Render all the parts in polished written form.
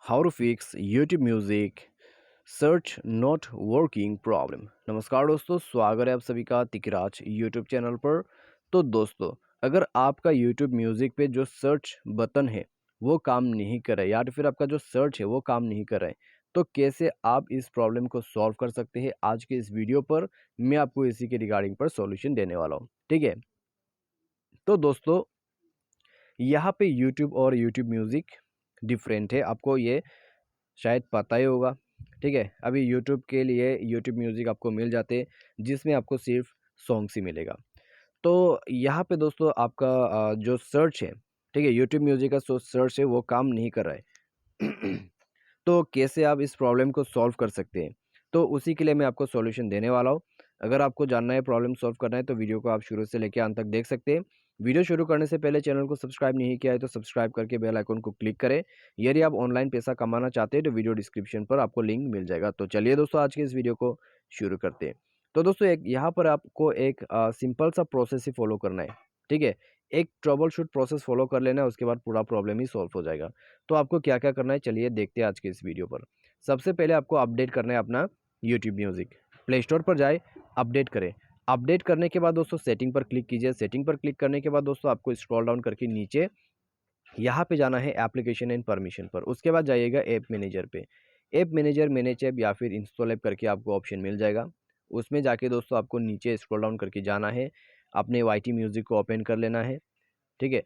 How to fix YouTube music search not working problem. नमस्कार दोस्तों, स्वागत है आप सभी का तिकराज यूट्यूब चैनल पर। तो दोस्तों, अगर आपका यूट्यूब म्यूजिक पे जो सर्च बटन है वो काम नहीं कर रहा है या तो फिर आपका जो सर्च है वो काम नहीं कर रहा है, तो कैसे आप इस प्रॉब्लम को सॉल्व कर सकते हैं, आज के इस वीडियो पर मैं आपको इसी के रिगार्डिंग पर सॉल्यूशन देने वाला हूँ। ठीक है, तो दोस्तों यहाँ पे यूट्यूब और यूट्यूब म्यूजिक डिफरेंट है, आपको ये शायद पता ही होगा। ठीक है, अभी यूट्यूब के लिए यूट्यूब म्यूज़िक आपको मिल जाते हैं जिसमें आपको सिर्फ सॉन्ग्स ही मिलेगा। तो यहाँ पे दोस्तों आपका जो सर्च है, ठीक है, यूट्यूब म्यूज़िक का जो सर्च है वो काम नहीं कर रहा है। तो कैसे आप इस प्रॉब्लम को सॉल्व कर सकते हैं, तो उसी के लिए मैं आपको सॉल्यूशन देने वाला हूँ। अगर आपको जानना है, प्रॉब्लम सॉल्व करना है, तो वीडियो को आप शुरू से लेकर अंत तक देख सकते हैं। वीडियो शुरू करने से पहले चैनल को सब्सक्राइब नहीं किया है तो सब्सक्राइब करके बेल आइकन को क्लिक करें। यदि आप ऑनलाइन पैसा कमाना चाहते हैं तो वीडियो डिस्क्रिप्शन पर आपको लिंक मिल जाएगा। तो चलिए दोस्तों, आज के इस वीडियो को शुरू करते हैं। तो दोस्तों, एक यहाँ पर आपको एक सिंपल सा प्रोसेस ही फॉलो करना है। ठीक है, एक ट्रबल शूट प्रोसेस फॉलो कर लेना है, उसके बाद पूरा प्रॉब्लम ही सॉल्व हो जाएगा। तो आपको क्या क्या करना है, चलिए देखते हैं आज के इस वीडियो पर। सबसे पहले आपको अपडेट करना है अपना यूट्यूब म्यूज़िक। प्ले स्टोर पर जाए, अपडेट करें। अपडेट करने के बाद दोस्तों सेटिंग पर क्लिक कीजिए। सेटिंग पर क्लिक करने के बाद दोस्तों आपको स्क्रॉल डाउन करके नीचे यहाँ पे जाना है एप्लीकेशन एंड परमिशन पर। उसके बाद जाइएगा ऐप मैनेजर पे। ऐप मैनेजर, मैनेज ऐप या फिर इंस्टॉल ऐप करके आपको ऑप्शन मिल जाएगा। उसमें जाके दोस्तों आपको नीचे स्क्रॉल डाउन करके जाना है, अपने वाईटी म्यूज़िक को ओपन कर लेना है। ठीक है,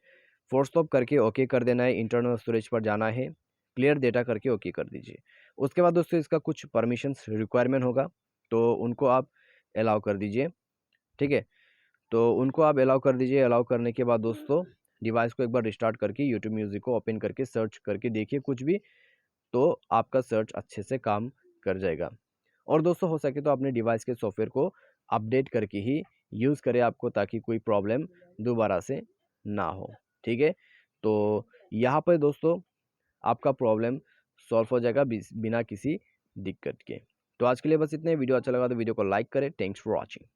फोर्स स्टॉप करके ओके कर देना है। इंटरनल स्टोरेज पर जाना है, क्लियर डेटा करके ओके कर दीजिए। उसके बाद दोस्तों इसका कुछ परमिशंस रिक्वायरमेंट होगा, तो उनको आप अलाउ कर दीजिए। ठीक है, तो उनको आप अलाउ कर दीजिए। अलाउ करने के बाद दोस्तों डिवाइस को एक बार रिस्टार्ट करके यूट्यूब म्यूज़िक को ओपन करके सर्च करके देखिए कुछ भी, तो आपका सर्च अच्छे से काम कर जाएगा। और दोस्तों हो सके तो अपने डिवाइस के सॉफ्टवेयर को अपडेट करके ही यूज़ करें आपको, ताकि कोई प्रॉब्लम दोबारा से ना हो। ठीक है, तो यहाँ पर दोस्तों आपका प्रॉब्लम सॉल्व हो जाएगा बिना किसी दिक्कत के। तो आज के लिए बस इतने। वीडियो अच्छा लगा तो वीडियो को लाइक करें। Thanks for watching.